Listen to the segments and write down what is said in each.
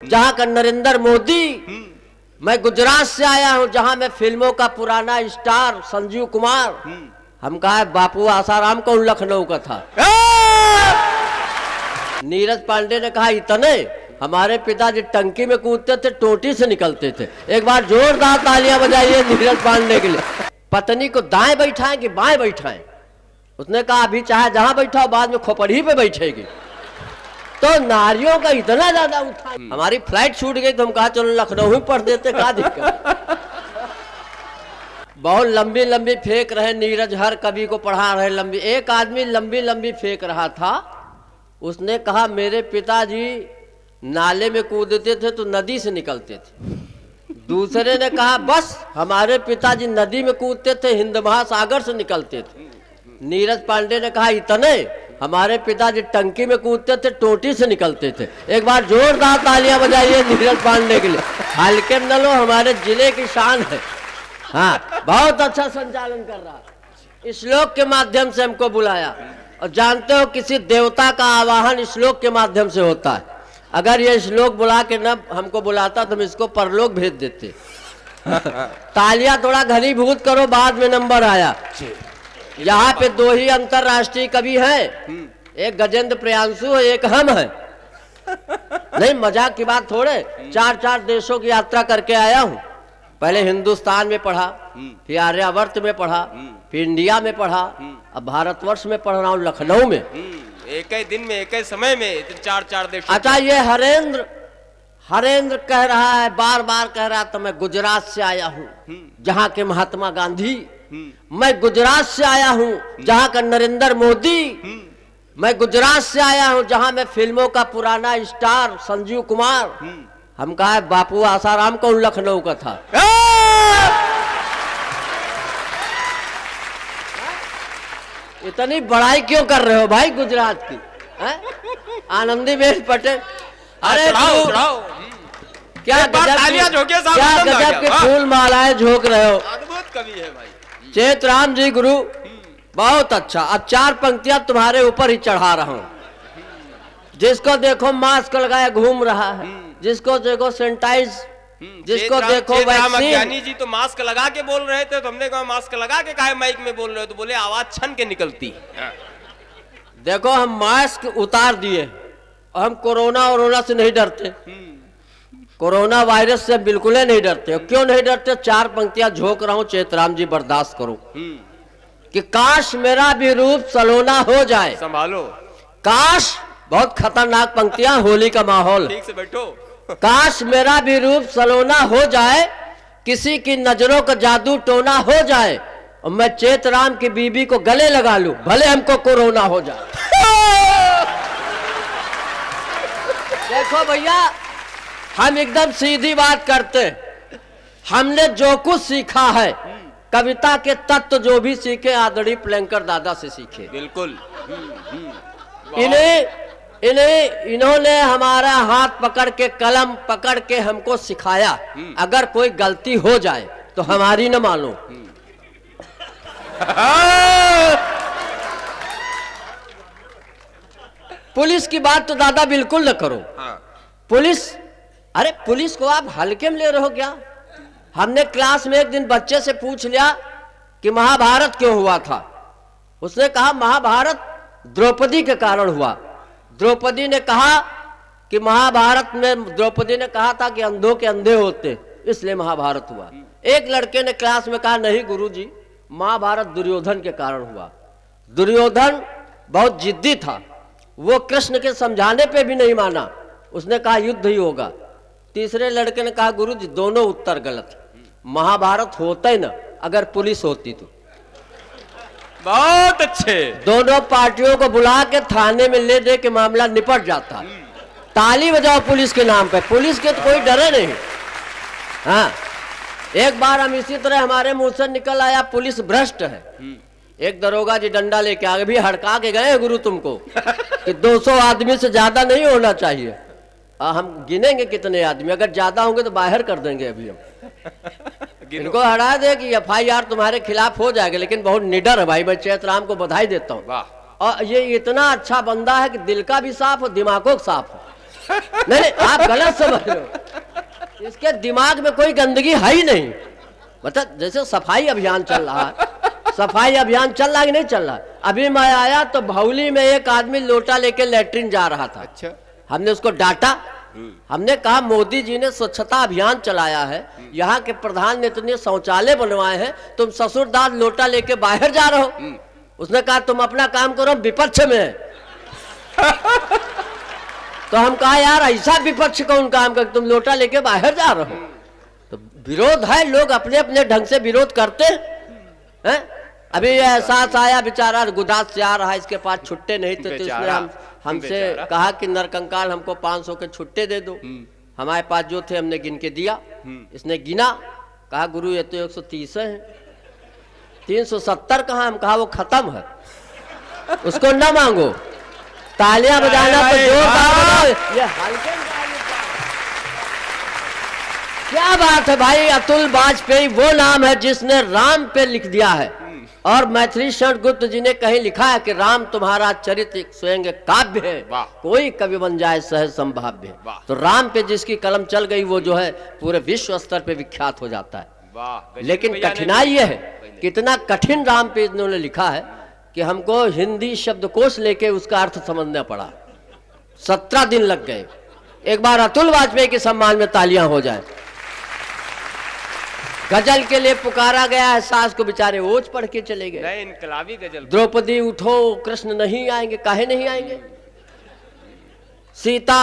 जहाँ का नरेंद्र मोदी, मैं गुजरात से आया हूँ जहाँ मैं फिल्मों का पुराना स्टार संजीव कुमार। हम कहा बापू आसाराम कौन लखनऊ का था। नीरज पांडे ने कहा इतने हमारे पिताजी टंकी में कूदते थे, टोटी से निकलते थे। एक बार जोरदार तालियां बजाइए नीरज पांडे के लिए। पत्नी को दाएं बैठाएं कि बाएं बैठाएं? उसने कहा अभी चाहे जहां बैठाओ, बाद में खोपड़ी पे बैठेगी। तो नारियों का इतना ज्यादा उठा। हमारी फ्लाइट छूट गई तो हम कहा चलो लखनऊ ही पढ़ देते, क्या दिक्कत। बहुत लंबी लंबी फेंक रहे नीरज, हर कवि को पढ़ा रहे लंबी। एक आदमी लंबी लंबी फेंक रहा था, उसने कहा मेरे पिताजी नाले में कूदते थे तो नदी से निकलते थे। दूसरे ने कहा बस हमारे पिताजी नदी में कूदते थे, हिंद महासागर से निकलते थे। नीरज पांडे ने कहा इतने हमारे पिताजी टंकी में कूदते थे, टोटी से निकलते थे। एक बार जोरदार तालियां बजाइए नीरज पांडे के लिए। हल्के न लो, हमारे जिले की शान है। हाँ, बहुत अच्छा संचालन कर रहा। श्लोक के माध्यम से हमको बुलाया, और जानते हो किसी देवता का आवाहन श्लोक के माध्यम से होता है। अगर ये श्लोक बुला के न हमको बुलाता तो हम इसको परलोक भेज देते। तालियां थोड़ा घनीभूत करो, बाद में नंबर आया। यहाँ पे दो ही अंतरराष्ट्रीय कवि हैं, एक गजेंद्र प्रियांशु है, एक हम हैं। नहीं मजाक की बात थोड़े, 4 देशों की यात्रा करके आया हूँ। पहले हिंदुस्तान में पढ़ा, फिर आर्यावर्त में पढ़ा, फिर इंडिया में पढ़ा, अब भारतवर्ष में पढ़ रहा हूँ लखनऊ में। एक ही दिन में, एक ही समय में 4 देश। अच्छा, ये हरेंद्र कह रहा है, बार बार कह रहा था मैं गुजरात से आया हूँ जहाँ के महात्मा गांधी। मैं गुजरात से आया हूँ जहाँ का नरेंद्र मोदी। मैं गुजरात से आया हूँ जहाँ मैं फिल्मों का पुराना स्टार संजीव कुमार। हम कहा बापू आसाराम कौन लखनऊ का था। इतनी बड़ाई क्यों कर रहे हो भाई गुजरात की? आनंदीबेन पटेल, अरे क्या गजब के फूल मालाएं झोंक रहे हो। अद्भुत कवि है भाई चेतराम जी गुरु, बहुत अच्छा। अब 4 पंक्तियां तुम्हारे ऊपर ही चढ़ा रहा हूं। जिसको देखो मास्क लगाए घूम रहा है, जिसको देखो सैनिटाइज, जिसको देखो वैक्सीन। ज्ञानी जी तो मास्क लगा के बोल रहे थे, तो हमने कहा मास्क लगा के काहे माइक में बोल रहे हो? तो बोले आवाज छन के निकलती। देखो हम मास्क उतार दिए, हम कोरोना से नहीं डरते, कोरोना वायरस से बिल्कुल नहीं डरते। क्यों नहीं डरते? 4 पंक्तियां झोंक रहा हूं, चेतराम जी बर्दाश्त करो। कि काश मेरा भी रूप सलोना हो जाए। संभालो, काश, बहुत खतरनाक पंक्तियां, होली का माहौल। ठीक से बैठो। काश मेरा भी रूप सलोना हो जाए, किसी की नजरों का जादू टोना हो जाए, और मैं चेतराम की बीबी को गले लगा लूं, भले हमको कोरोना हो जाए। देखो भैया, हम एकदम सीधी बात करते। हमने जो कुछ सीखा है, कविता के तत्व जो भी सीखे, आदरणीय प्लेंकर दादा से सीखे। बिल्कुल। इन्होंने हमारा हाथ पकड़ के, कलम पकड़ के हमको सिखाया। अगर कोई गलती हो जाए तो हमारी न मानो। पुलिस की बात तो दादा बिल्कुल न करो। पुलिस, अरे पुलिस को आप हल्के में ले रहे हो क्या? हमने क्लास में एक दिन बच्चे से पूछ लिया कि महाभारत क्यों हुआ था। उसने कहा महाभारत द्रौपदी के कारण हुआ। द्रौपदी ने कहा कि महाभारत में, द्रौपदी ने कहा था कि अंधों के अंधे होते, इसलिए महाभारत हुआ। एक लड़के ने क्लास में कहा नहीं गुरुजी, महाभारत दुर्योधन के कारण हुआ। दुर्योधन बहुत जिद्दी था, वो कृष्ण के समझाने पे भी नहीं माना, उसने कहा युद्ध ही होगा। तीसरे लड़के ने कहा गुरुजी दोनों उत्तर गलत, महाभारत होता ही ना अगर पुलिस होती तो। बहुत अच्छे। दोनों पार्टियों को बुला के थाने में ले दे के मामला निपट जाता। ताली बजाओ पुलिस के नाम पे, पुलिस के तो कोई डरे नहीं। हाँ, एक बार हम इसी तरह, हमारे मुंह से निकल आया पुलिस भ्रष्ट है। एक दरोगा जी डंडा लेके आगे भी हड़का के गए गुरु तुमको कि 200 आदमी से ज्यादा नहीं होना चाहिए। हम गिनेंगे कितने आदमी, अगर ज्यादा होंगे तो बाहर कर देंगे अभी हम। इनको हटा दे कि FIR तुम्हारे खिलाफ हो जाएगा। लेकिन बहुत निडर है भाई, मैं चेतराम को बधाई देता हूँ। और ये इतना अच्छा बंदा है कि दिल का भी साफ और दिमागों का साफ है। नहीं नहीं, आप गलत समझ रहे हो। इसके दिमाग में कोई गंदगी है ही नहीं। मतलब जैसे सफाई अभियान चल रहा है, सफाई अभियान चल रहा है कि नहीं चल रहा। अभी मैं आया तो भौली में एक आदमी लोटा लेके लेटरिन जा रहा था। अच्छा। हमने उसको डांटा, हमने कहा मोदी जी ने स्वच्छता अभियान चलाया है, यहाँ के प्रधान ने इतने शौचालय बनवाए हैं, तुम ससुरदार लोटा लेके बाहर जा रहे हो। उसने कहा तुम अपना काम करो, विपक्ष में है। तो हम कहा यार ऐसा विपक्ष कौन काम कर, तुम लोटा लेके बाहर जा रहे हो। तो विरोध है, लोग अपने अपने ढंग से विरोध करते हैं। अभी एहसास आया बेचारा गुदास से आ रहा है, इसके पास छुट्टे नहीं थे, तो इसने हमसे कहा कि नरकंकाल हमको 500 के छुट्टे दे दो। हमारे पास जो थे हमने गिन के दिया। इसने गिना, कहा गुरु ये तो 130 है, 370 कहाँ। हम कहा वो खत्म है, उसको ना मांगो। तालियां बजाना तो जोरदार बजाओ। ये हल्के क्या बात है भाई। अतुल वाजपेयी वो नाम है जिसने राम पे लिख दिया है, और मैथिली शरण गुप्त जी ने कहीं लिखा है कि राम तुम्हारा चरित्र स्वयं काव्य है, कोई कवि बन जाए सहज संभाव्य है। तो राम पे जिसकी कलम चल गई वो जो है पूरे विश्व स्तर पे विख्यात हो जाता है। लेकिन कठिनाई यह है, कितना कठिन राम पे इन्होंने लिखा है कि हमको हिंदी शब्दकोश लेके उसका अर्थ समझना पड़ा। 17 दिन लग गए। एक बार अतुल वाजपेयी के सम्मान में तालियां हो जाए। गजल के लिए पुकारा गया है, सास को बेचारे ओज पढ़ के चले गए। नहीं, इनकलाबी गजल। द्रौपदी उठो कृष्ण नहीं आएंगे, काहे नहीं आएंगे। सीता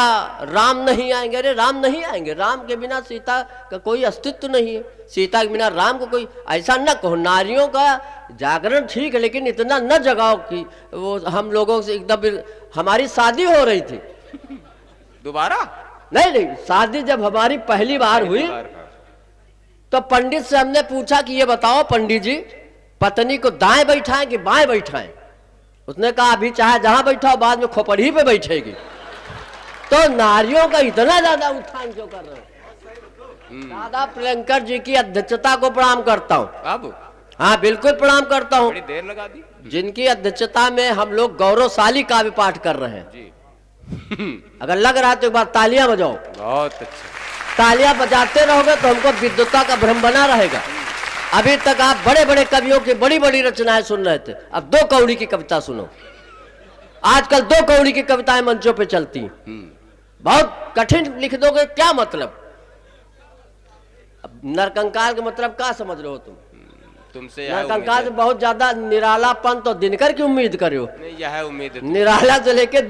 राम नहीं आएंगे, अरे राम नहीं आएंगे, राम के बिना सीता का कोई अस्तित्व नहीं है। सीता के बिना राम को कोई, ऐसा न कहो। नारियों का जागरण ठीक है, लेकिन इतना न जगाओ कि वो हम लोगों से एकदम। हमारी शादी हो रही थी दोबारा, नहीं, शादी जब हमारी पहली बार हुई तो पंडित से हमने पूछा कि ये बताओ पंडित जी, पत्नी को दाएं बैठाएं कि बाएं बैठाएं। उसने कहा अभी चाहे जहां बैठाओ, बाद में खोपड़ी पे बैठेगी। तो नारियों का इतना ज्यादा उत्थान क्यों कर रहे हैं। दादा प्रियंकर जी की अध्यक्षता को प्रणाम करता हूँ। अब हाँ बिल्कुल प्रणाम करता हूँ। बड़ी देर लगा दी। जिनकी अध्यक्षता में हम लोग गौरवशाली काव्य पाठ कर रहे हैं जी। अगर लग रहा है तो एक बार तालियां बजाओ। बहुत अच्छा। तालियां बजाते रहोगे तो हमको विद्वता का भ्रम बना रहेगा। अभी तक आप बड़े बड़े कवियों की बड़ी बड़ी रचनाएं सुन रहे थे, अब 2 कौड़ी की कविता सुनो। आजकल 2 कौड़ी की कविताएं मंचों पे चलती हैं। बहुत कठिन लिख दोगे, क्या मतलब। अब नरकंकाल का मतलब क्या समझ रहे हो तुम। तुमसे नरकंकाल से बहुत ज्यादा निरालापन तो दिनकर की उम्मीद करे हो। नहीं, यह है उम्मीद। निराला से लेके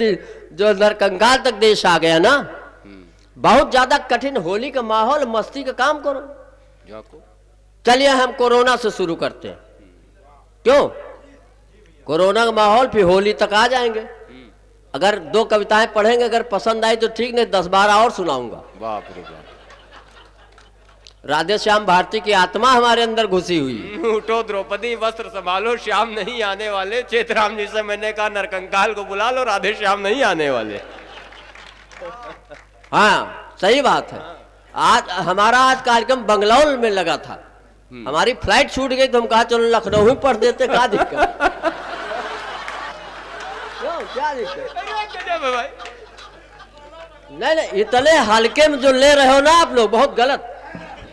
जो नरकंकाल तक देश आ गया ना, बहुत ज्यादा कठिन। होली का माहौल, मस्ती का काम करो। चलिए हम कोरोना से शुरू करते हैं। क्यों, कोरोना का माहौल, फिर होली तक आ जाएंगे। अगर 2 कविताएं पढ़ेंगे, अगर पसंद आई तो ठीक, नहीं 10-12 और सुनाऊंगा। बाप रे बाप। राधे श्याम भारती की आत्मा हमारे अंदर घुसी हुई। उठो द्रौपदी वस्त्र संभालो, श्याम नहीं आने वाले। चेतराम जी से मैंने कहा नरकंकाल को बुला लो, राधे श्याम नहीं आने वाले। हाँ सही बात है। आज कार्यक्रम बंगलौर में लगा था। हमारी फ्लाइट छूट गई तो हम कहा चलो लखनऊ ही पढ़ देते, क्या दिक्कत। क्या दिक्कत भाई। नहीं, इतने हल्के में जो ले रहे हो ना आप लोग, बहुत गलत।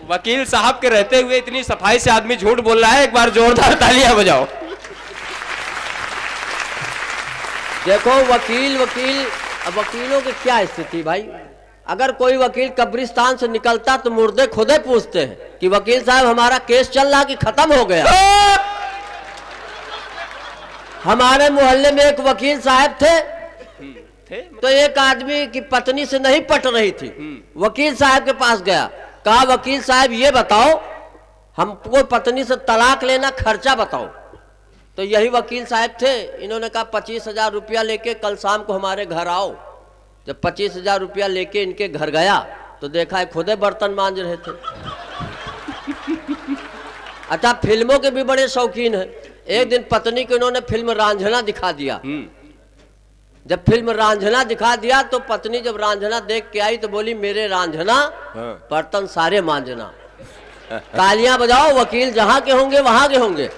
वकील साहब के रहते हुए इतनी सफाई से आदमी झूठ बोल रहा है। एक बार जोरदार तालियां बजाओ। देखो वकीलों की क्या स्थिति भाई। अगर कोई वकील कब्रिस्तान से निकलता तो मुर्दे खुदे पूछते हैं कि वकील साहब हमारा केस चल रहा कि खत्म हो गया। हमारे मोहल्ले में एक वकील साहब थे, तो एक आदमी की पत्नी से नहीं पट रही थी। वकील साहब के पास गया, कहा वकील साहब ये बताओ, हमको पत्नी से तलाक लेना, खर्चा बताओ। तो यही वकील साहब थे, इन्होंने कहा 25,000 रुपया लेके कल शाम को हमारे घर आओ। जब 25,000 रुपया लेके इनके घर गया तो देखा है खुदे बर्तन मांज रहे थे। अच्छा, फिल्मों के भी बड़े शौकीन हैं। एक दिन पत्नी को इन्होंने फिल्म रांझना दिखा दिया। जब फिल्म रांझना दिखा दिया तो पत्नी जब रांझना देख के आई तो बोली मेरे रांझना बर्तन सारे मांझना। तालियां बजाओ, वकील जहां के होंगे वहां के होंगे।